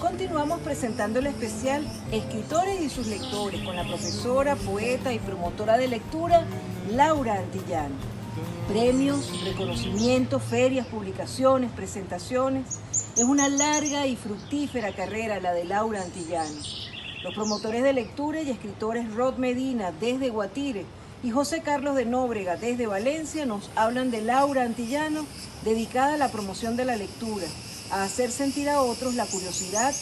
Continuamos presentando el especial Escritores y sus lectores con la profesora, poeta y promotora de lectura, Laura Antillano. Premios, reconocimientos, ferias, publicaciones, presentaciones. Es una larga y fructífera carrera la de Laura Antillano. Los promotores de lectura y escritores Rod Medina desde Guatire y José Carlos de Nóbrega desde Valencia nos hablan de Laura Antillano, dedicada a la promoción de la lectura, a hacer sentir a otros la curiosidad,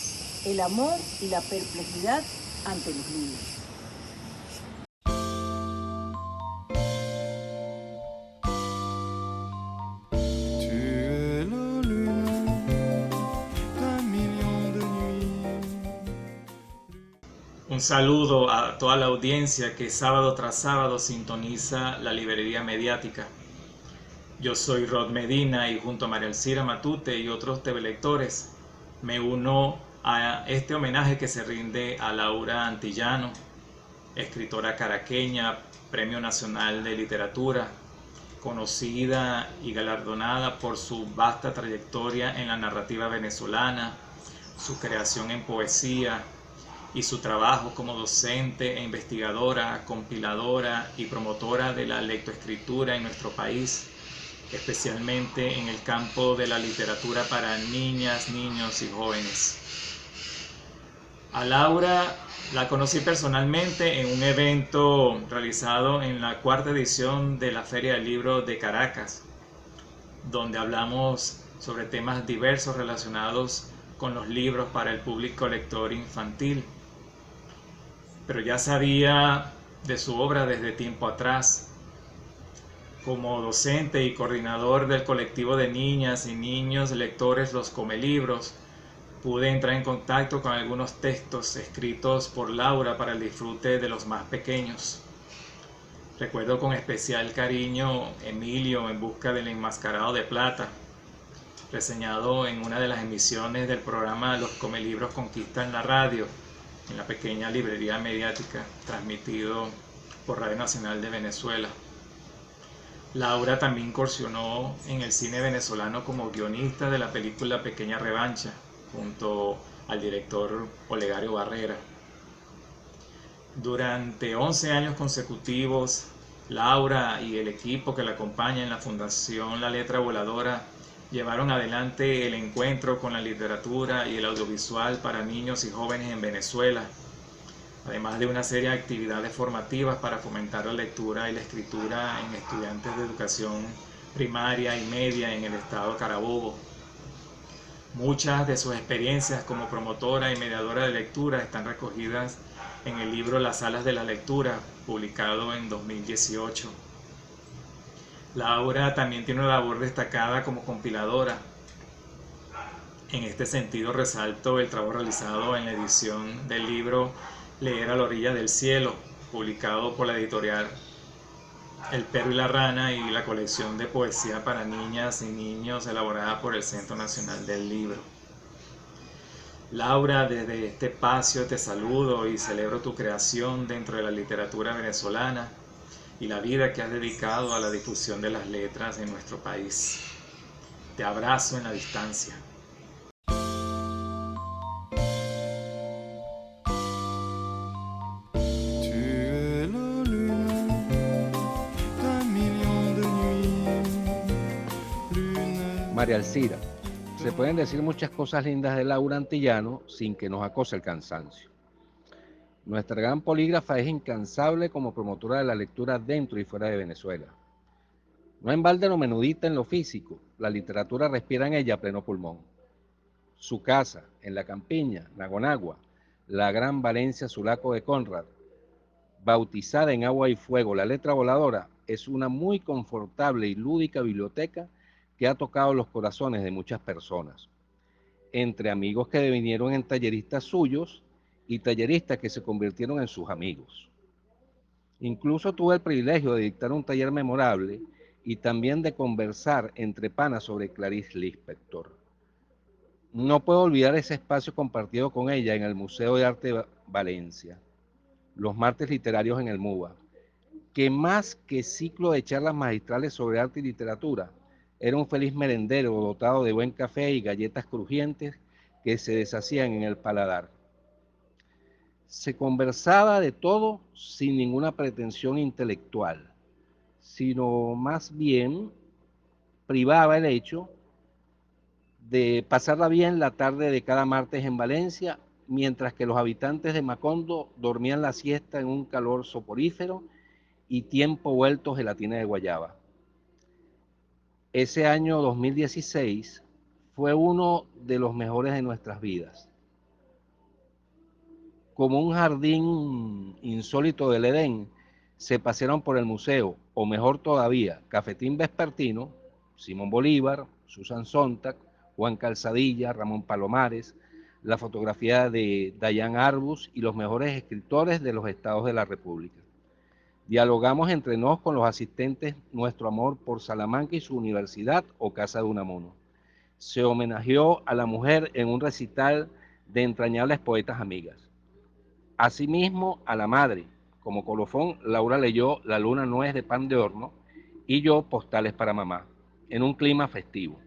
el amor y la perplejidad ante los libros. Un saludo a toda la audiencia que sábado tras sábado sintoniza la librería mediática. Yo soy Rod Medina y junto a María Elcira Matute y otros telelectores me uno a este homenaje que se rinde a Laura Antillano, escritora caraqueña, Premio Nacional de Literatura, conocida y galardonada por su vasta trayectoria en la narrativa venezolana, su creación en poesía y su trabajo como docente e investigadora, compiladora y promotora de la lectoescritura en nuestro país, especialmente en el campo de la literatura para niñas, niños y jóvenes. A Laura la conocí personalmente en un evento realizado en la 4ª edición de la Feria del Libro de Caracas, donde hablamos sobre temas diversos relacionados con los libros para el público lector infantil. Pero ya sabía de su obra desde tiempo atrás. Como docente y coordinador del colectivo de niñas y niños lectores Los Comelibros, pude entrar en contacto con algunos textos escritos por Laura para el disfrute de los más pequeños. Recuerdo con especial cariño Emilio en busca del enmascarado de plata, reseñado en una de las emisiones del programa Los Comelibros Conquistan la Radio, en la pequeña librería mediática, transmitido por Radio Nacional de Venezuela. Laura también incursionó en el cine venezolano como guionista de la película Pequeña Revancha, junto al director Olegario Barrera. Durante 11 años consecutivos, Laura y el equipo que la acompaña en la Fundación La Letra Voladora llevaron adelante el encuentro con la literatura y el audiovisual para niños y jóvenes en Venezuela, además de una serie de actividades formativas para fomentar la lectura y la escritura en estudiantes de educación primaria y media en el estado Carabobo. Muchas de sus experiencias como promotora y mediadora de lectura están recogidas en el libro Las Alas de la Lectura, publicado en 2018. Laura también tiene una labor destacada como compiladora. En este sentido resalto el trabajo realizado en la edición del libro Leer a la orilla del cielo, publicado por la editorial El Perro y la Rana, y la colección de poesía para niñas y niños elaborada por el Centro Nacional del Libro. Laura, desde este espacio te saludo y celebro tu creación dentro de la literatura venezolana y la vida que has dedicado a la difusión de las letras en nuestro país. Te abrazo en la distancia. María Elcira, se pueden decir muchas cosas lindas de Laura Antillano sin que nos acose el cansancio. Nuestra gran polígrafa es incansable como promotora de la lectura dentro y fuera de Venezuela. No en balde lo menudita en lo físico, la literatura respira en ella a pleno pulmón. Su casa, en la campiña, Nagonagua, la gran Valencia Sulaco de Conrad, bautizada en agua y fuego, la letra voladora, es una muy confortable y lúdica biblioteca que ha tocado los corazones de muchas personas, entre amigos que devinieron en talleristas suyos y talleristas que se convirtieron en sus amigos. Incluso tuve el privilegio de dictar un taller memorable y también de conversar entre panas sobre Clarice Lispector. No puedo olvidar ese espacio compartido con ella en el Museo de Arte de Valencia, los martes literarios en el MUBA, que más que ciclo de charlas magistrales sobre arte y literatura, era un feliz merendero dotado de buen café y galletas crujientes que se deshacían en el paladar. Se conversaba de todo sin ninguna pretensión intelectual, sino más bien privaba el hecho de pasarla bien la tarde de cada martes en Valencia, mientras que los habitantes de Macondo dormían la siesta en un calor soporífero y tiempo vuelto gelatina de guayaba. Ese año 2016 fue uno de los mejores de nuestras vidas. Como un jardín insólito del Edén, se pasearon por el museo, o mejor todavía, Cafetín Vespertino, Simón Bolívar, Susan Sontag, Juan Calzadilla, Ramón Palomares, la fotografía de Dayan Arbus y los mejores escritores de los estados de la República. Dialogamos entre nos con los asistentes nuestro amor por Salamanca y su universidad o Casa de Unamuno. Se homenajeó a la mujer en un recital de entrañables poetas amigas. Asimismo, a la madre. Como colofón, Laura leyó La luna no es de pan de horno y yo Postales para mamá, en un clima festivo.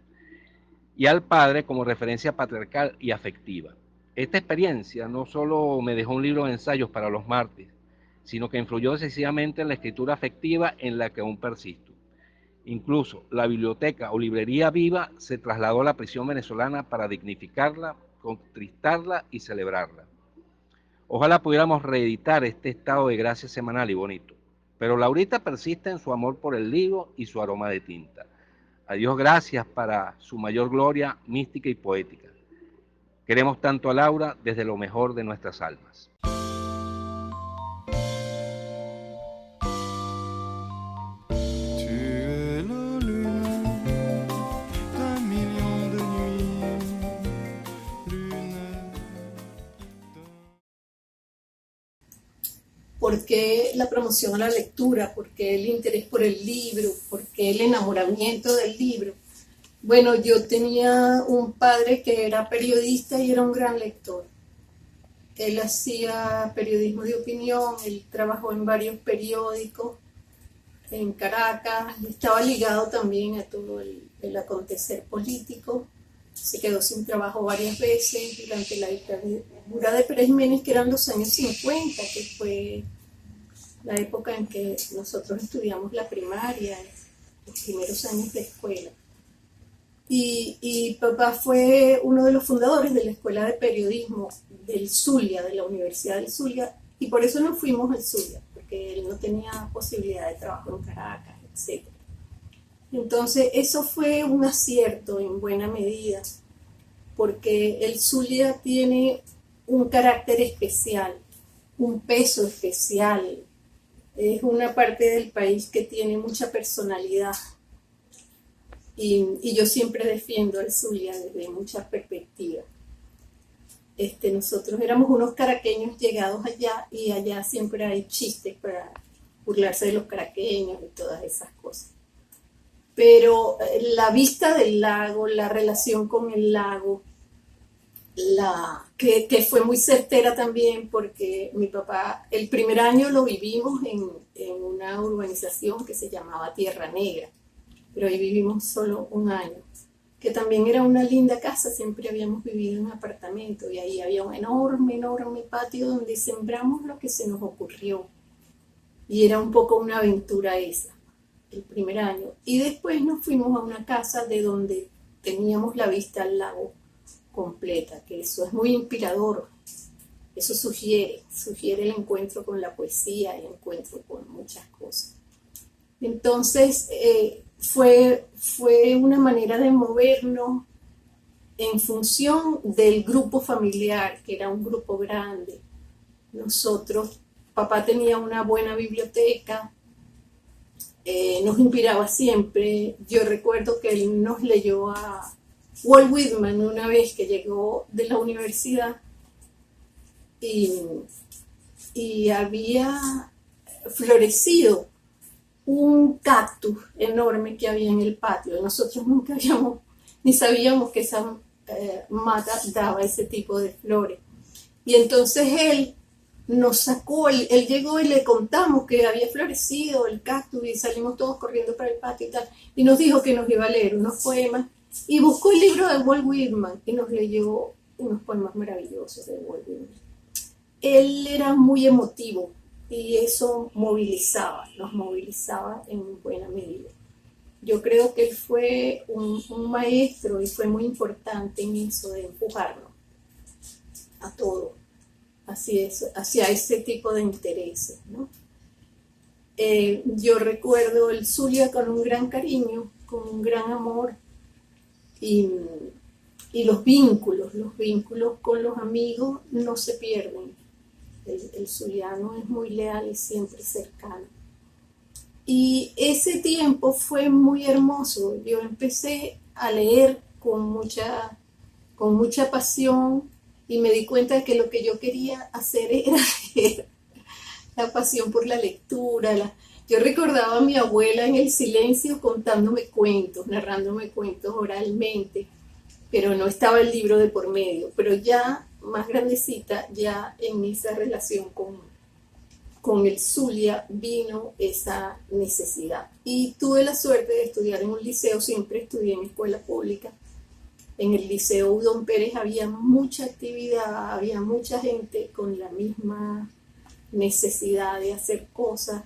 Y al padre como referencia patriarcal y afectiva. Esta experiencia no solo me dejó un libro de ensayos para los martes, sino que influyó decisivamente en la escritura afectiva en la que aún persisto. Incluso la biblioteca o librería viva se trasladó a la prisión venezolana para dignificarla, contristarla y celebrarla. Ojalá pudiéramos reeditar este estado de gracia semanal y bonito, pero Laurita persiste en su amor por el libro y su aroma de tinta. A Dios gracias para su mayor gloria mística y poética. Queremos tanto a Laura desde lo mejor de nuestras almas. ¿Por qué la promoción a la lectura? ¿Por qué el interés por el libro? ¿Por qué el enamoramiento del libro? Bueno, yo tenía un padre que era periodista y era un gran lector. Él hacía periodismo de opinión, él trabajó en varios periódicos en Caracas, estaba ligado también a todo el acontecer político. Se quedó sin trabajo varias veces durante la dictadura de Pérez Jiménez, que eran los años 50, que fue la época en que nosotros estudiamos la primaria, los primeros años de escuela. Y papá fue uno de los fundadores de la Escuela de Periodismo del Zulia, de la Universidad del Zulia, y por eso nos fuimos al Zulia, porque él no tenía posibilidad de trabajo en Caracas, etc. Entonces eso fue un acierto en buena medida, porque el Zulia tiene un carácter especial, un peso especial. Es una parte del país que tiene mucha personalidad. Y yo siempre defiendo al Zulia desde muchas perspectivas. Nosotros éramos unos caraqueños llegados allá, y allá siempre hay chistes para burlarse de los caraqueños y todas esas cosas. Pero la vista del lago, la relación con el lago, que fue muy certera también, porque mi papá, el primer año lo vivimos en una urbanización que se llamaba Tierra Negra, pero ahí vivimos solo un año, que también era una linda casa, siempre habíamos vivido en apartamento, y ahí había un enorme patio donde sembramos lo que se nos ocurrió, y era un poco una aventura esa, el primer año. Y después nos fuimos a una casa de donde teníamos la vista al lago completa, que eso es muy inspirador, eso sugiere el encuentro con la poesía, el encuentro con muchas cosas. Entonces fue una manera de movernos en función del grupo familiar, que era un grupo grande. Nosotros, papá tenía una buena biblioteca, nos inspiraba siempre. Yo recuerdo que él nos leyó a Walt Whitman una vez que llegó de la universidad, y había florecido un cactus enorme que había en el patio. Nosotros nunca habíamos, ni sabíamos que esa mata daba ese tipo de flores. Y entonces él nos sacó, él llegó y le contamos que había florecido el cactus, y salimos todos corriendo para el patio y tal. Y nos dijo que nos iba a leer unos poemas, y buscó el libro de Walt Whitman y nos leyó unos poemas maravillosos de Baldwin. Él era muy emotivo y eso nos movilizaba en buena medida. Yo creo que él fue un maestro y fue muy importante en eso de empujarnos a todo, hacia ese tipo de intereses, ¿no? Yo recuerdo el Zulia con un gran cariño, con un gran amor y los vínculos con los amigos no se pierden. El zuliano es muy leal y siempre cercano. Y ese tiempo fue muy hermoso. Yo empecé a leer con mucha pasión y me di cuenta de que lo que yo quería hacer era leer. La pasión por la lectura. Yo recordaba a mi abuela en el silencio contándome cuentos, narrándome cuentos oralmente, pero no estaba el libro de por medio. Pero ya más grandecita, ya en esa relación con el Zulia vino esa necesidad. Y tuve la suerte de estudiar en un liceo, siempre estudié en escuela pública. En el Liceo Udón Pérez había mucha actividad, había mucha gente con la misma necesidad de hacer cosas.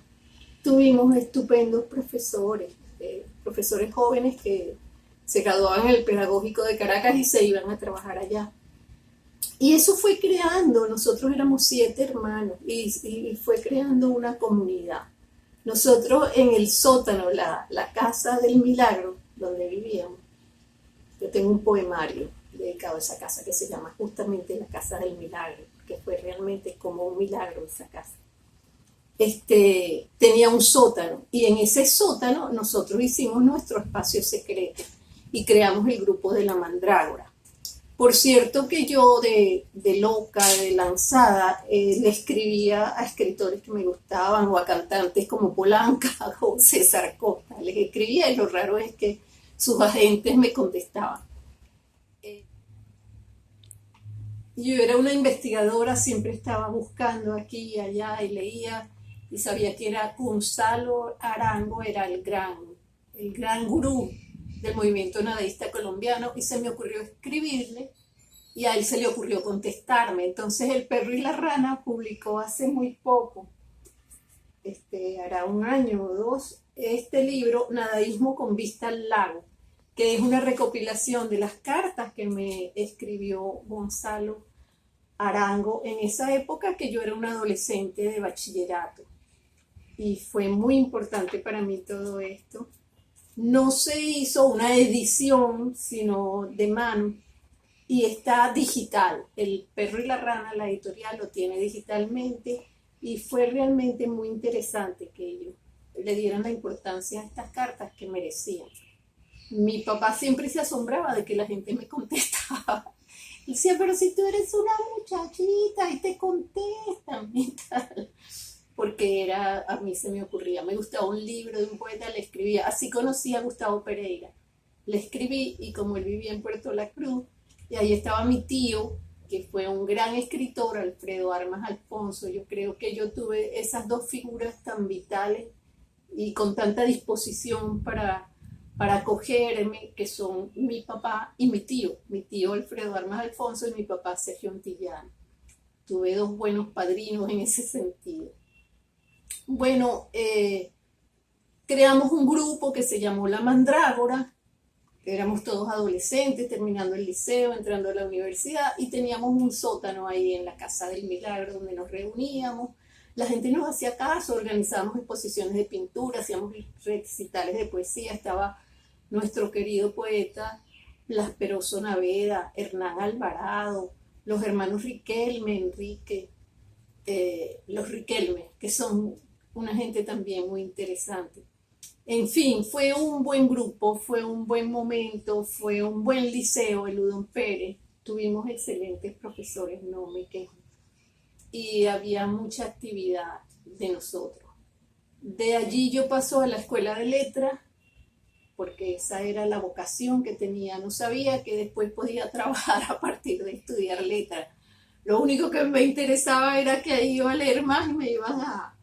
Tuvimos estupendos profesores, profesores jóvenes que se graduaban en el Pedagógico de Caracas y se iban a trabajar allá. Y eso fue creando, nosotros éramos 7 hermanos y fue creando una comunidad. Nosotros en el sótano, la Casa del Milagro, donde vivíamos, yo tengo un poemario dedicado a esa casa que se llama justamente la Casa del Milagro, que fue realmente como un milagro esa casa. Tenía un sótano y en ese sótano nosotros hicimos nuestro espacio secreto y creamos el grupo de la Mandrágora. Por cierto que yo de loca, de lanzada, le escribía a escritores que me gustaban o a cantantes como Polanca o César Costa. Les escribía y lo raro es que sus agentes me contestaban. Yo era una investigadora, siempre estaba buscando aquí y allá y leía y sabía que era Gonzalo Arango, era el gran gurú del movimiento nadaísta colombiano y se me ocurrió escribirle y a él se le ocurrió contestarme. Entonces El Perro y la Rana publicó hace muy poco, hará 1 año o 2, este libro Nadaísmo con vista al lago, que es una recopilación de las cartas que me escribió Gonzalo Arango en esa época que yo era una adolescente de bachillerato. Y fue muy importante para mí todo esto. No se hizo una edición, sino de mano, y está digital. El Perro y la Rana, la editorial, lo tiene digitalmente, y fue realmente muy interesante que ellos le dieran la importancia a estas cartas que merecían. Mi papá siempre se asombraba de que la gente me contestaba. Y decía, pero si tú eres una muchachita y te contestan y tal. Porque a mí se me ocurría, me gustaba un libro de un poeta, le escribía. Así conocí a Gustavo Pereira. Le escribí y como él vivía en Puerto La Cruz, y ahí estaba mi tío, que fue un gran escritor, Alfredo Armas Alfonso. Yo creo que yo tuve esas 2 figuras tan vitales y con tanta disposición para acogerme, que son mi papá y mi tío Alfredo Armas Alfonso y mi papá Sergio Antillano. Tuve 2 buenos padrinos en ese sentido. Bueno, creamos un grupo que se llamó La Mandrágora. Éramos todos adolescentes, terminando el liceo, entrando a la universidad, y teníamos un sótano ahí en la Casa del Milagro donde nos reuníamos. La gente nos hacía caso, organizábamos exposiciones de pintura, hacíamos recitales de poesía. Estaba nuestro querido poeta Blas Peroso Naveda, Hernán Alvarado, los hermanos Riquelme, los Riquelme, que son una gente también muy interesante. En fin, fue un buen grupo, fue un buen momento, fue un buen liceo, el Udón Pérez. Tuvimos excelentes profesores, no me quejo. Y había mucha actividad de nosotros. De allí yo paso a la Escuela de Letras, porque esa era la vocación que tenía. No sabía que después podía trabajar a partir de estudiar letras. Lo único que me interesaba era que ahí iba a leer más y me iban a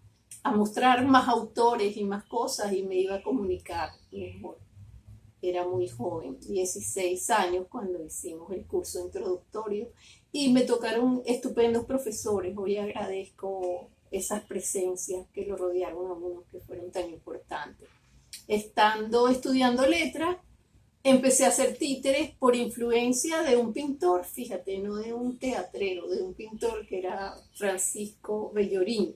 mostrar más autores y más cosas y me iba a comunicar mejor. era muy joven, 16 años cuando hicimos el curso introductorio y me tocaron estupendos profesores. Hoy agradezco esas presencias que lo rodearon a uno, que fueron tan importantes. Estando estudiando letras, empecé a hacer títeres por influencia de un pintor, fíjate, no de un teatrero, de un pintor que era Francisco Bellorín.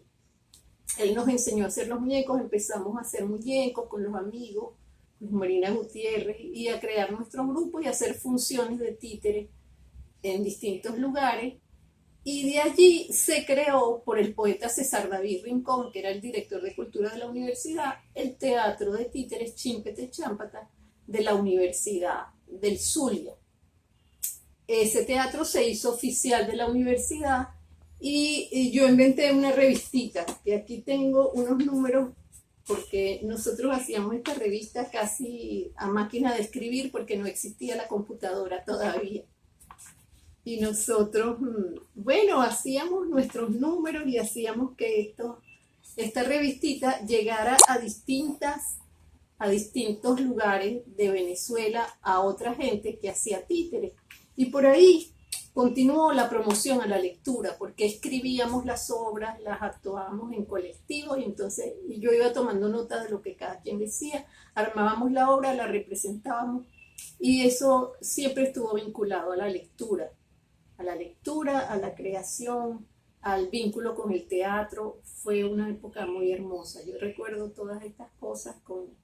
Él nos enseñó a hacer los muñecos, empezamos a hacer muñecos con los amigos, con Marina Gutiérrez, y a crear nuestro grupo y a hacer funciones de títeres en distintos lugares. Y de allí se creó, por el poeta César David Rincón, que era el director de cultura de la universidad, el teatro de títeres Chimpete Chámpata de la Universidad del Zulia. Ese teatro se hizo oficial de la universidad y yo inventé una revistita, que aquí tengo unos números, porque nosotros hacíamos esta revista casi a máquina de escribir porque no existía la computadora todavía. Y nosotros, bueno, hacíamos nuestros números y hacíamos que esta revistita llegara a distintos lugares de Venezuela, a otra gente que hacía títeres. Y por ahí continuó la promoción a la lectura, porque escribíamos las obras, las actuábamos en colectivos, y entonces yo iba tomando nota de lo que cada quien decía, armábamos la obra, la representábamos, y eso siempre estuvo vinculado a la lectura, a la creación, al vínculo con el teatro. Fue una época muy hermosa. Yo recuerdo todas estas cosas con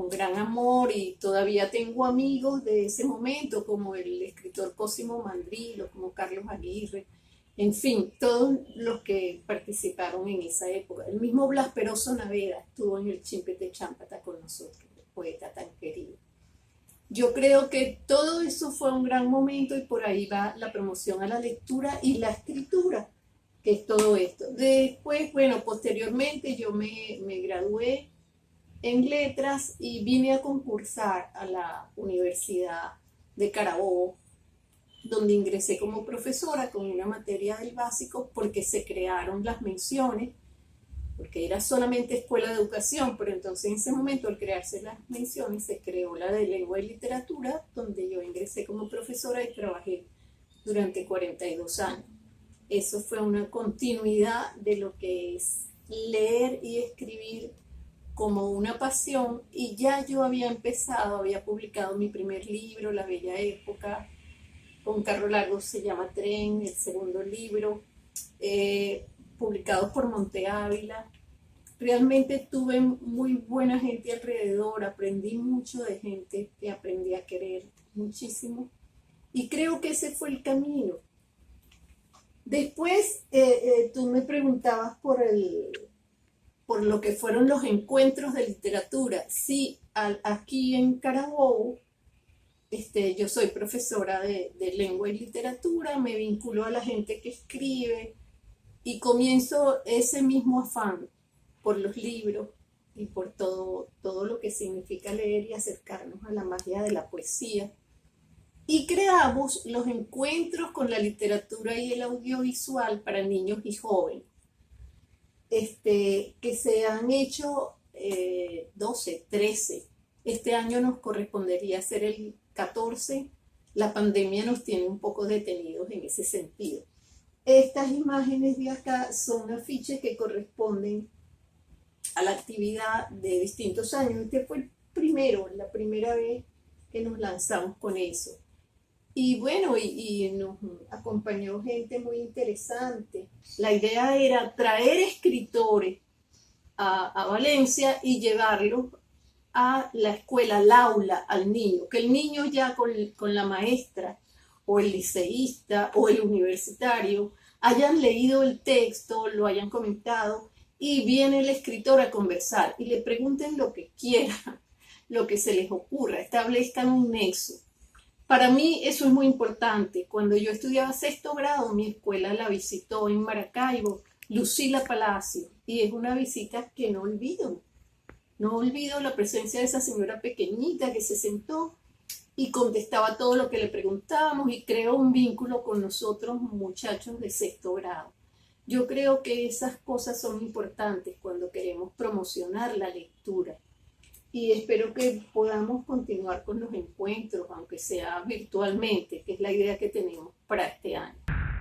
gran amor, y todavía tengo amigos de ese momento, como el escritor Cosimo Mandrilo, como Carlos Aguirre, en fin, todos los que participaron en esa época. El mismo Blas Peroso Naveda estuvo en el Chimpete Chámpata con nosotros, el poeta tan querido. Yo creo que todo eso fue un gran momento, y por ahí va la promoción a la lectura y la escritura, que es todo esto. Después, bueno, posteriormente yo me gradué en letras y vine a concursar a la Universidad de Carabobo, donde ingresé como profesora con una materia del básico, porque se crearon las menciones, porque era solamente escuela de educación, pero entonces en ese momento, al crearse las menciones, se creó la de lengua y literatura, donde yo ingresé como profesora y trabajé durante 42 años. Eso fue una continuidad de lo que es leer y escribir como una pasión, y ya yo había publicado mi primer libro, La Bella Época, con Carlos Largo, se llama Tren, el segundo libro, publicado por Monte Ávila. Realmente tuve muy buena gente alrededor, aprendí mucho de gente que aprendí a querer muchísimo, y creo que ese fue el camino. Después tú me preguntabas por lo que fueron los encuentros de literatura. Sí, aquí en Carabobo, yo soy profesora de lengua y literatura, me vinculo a la gente que escribe, y comienzo ese mismo afán por los libros y por todo lo que significa leer y acercarnos a la magia de la poesía. Y creamos los encuentros con la literatura y el audiovisual para niños y jóvenes, que se han hecho 12, 13. Este año nos correspondería ser el 14. La pandemia nos tiene un poco detenidos en ese sentido. Estas imágenes de acá son afiches que corresponden a la actividad de distintos años. Este fue la primera vez que nos lanzamos con eso. Y bueno, y nos acompañó gente muy interesante. La idea era traer escritores a Valencia y llevarlos a la escuela, al aula, al niño. Que el niño ya con la maestra, o el liceísta, o el universitario, hayan leído el texto, lo hayan comentado, y viene el escritor a conversar y le pregunten lo que quieran, lo que se les ocurra, establezcan un nexo. Para mí eso es muy importante. Cuando yo estudiaba 6º grado, mi escuela la visitó en Maracaibo Lucila Palacio, y es una visita que no olvido. No olvido la presencia de esa señora pequeñita que se sentó y contestaba todo lo que le preguntábamos, y creó un vínculo con nosotros, muchachos de 6º grado. Yo creo que esas cosas son importantes cuando queremos promocionar la lectura. y espero que podamos continuar con los encuentros, aunque sea virtualmente, que es la idea que tenemos para este año.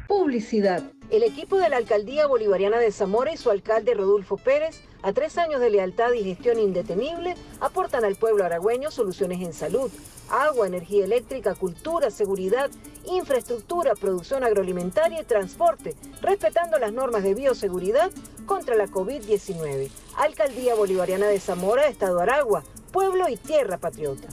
Publicidad. El equipo de la Alcaldía Bolivariana de Zamora y su alcalde Rodolfo Pérez, a 3 años de lealtad y gestión indetenible, aportan al pueblo aragüeño soluciones en salud, agua, energía eléctrica, cultura, seguridad, infraestructura, producción agroalimentaria y transporte, respetando las normas de bioseguridad contra la COVID-19. Alcaldía Bolivariana de Zamora, Estado Aragua, pueblo y tierra patriota.